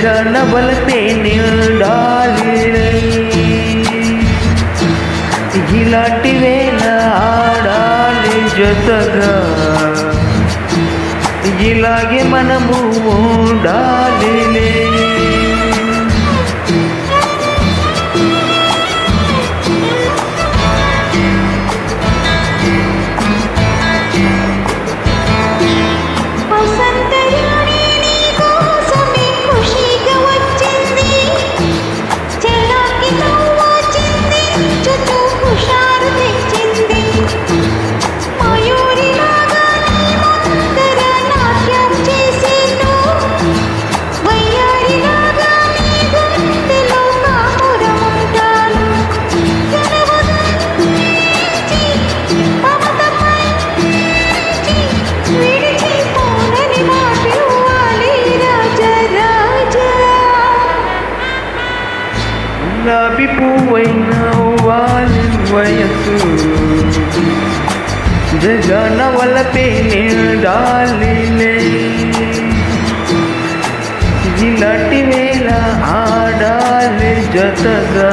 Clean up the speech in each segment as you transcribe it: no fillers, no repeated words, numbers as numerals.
జగనవలపే నిండాలి ఇలాంటి వేళ ఆడాలి జతగా ఇలాగే మనము ఉండాలి గులాబీ పువ్వైన వాలి వయసు జగనవలపే నిండాలి ఇలాంటి వేళ ఆడాలి జతగా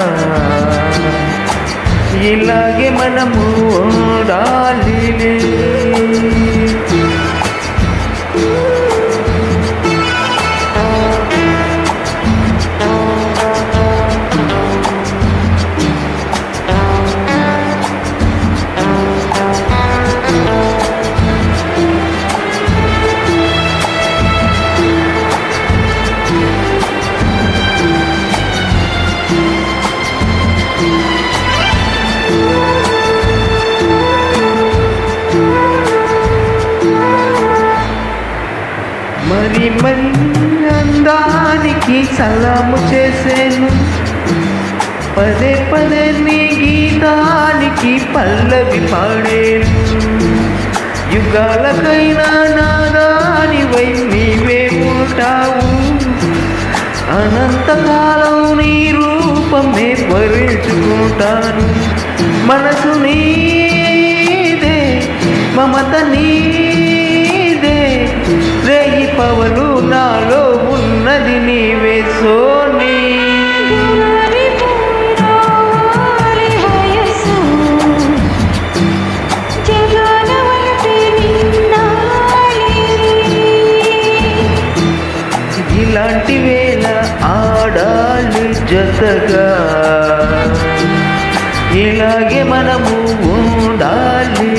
ఇలాగే మనము ఉండాలి మరి మరి అందానికి సలాము చేసేను పదే పదే నీ గీతానికి పల్లవి పాడేను యుగాలకైనా నాదానివై నీవే ఉంటావు అనంతకాలం నీ రూపమే భరించుకుంటాను మనసు నీదే మమత నీదే రేయి పవలు నాలో ఉన్నది నీవే సోని ఇలాంటి వేళ ఆడాలి జతగా ఇలాగే మనము ఉండాలి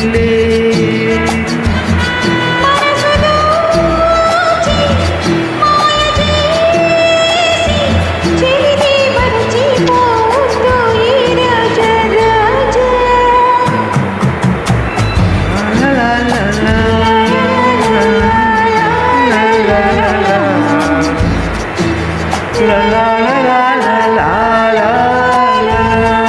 la la la la la la la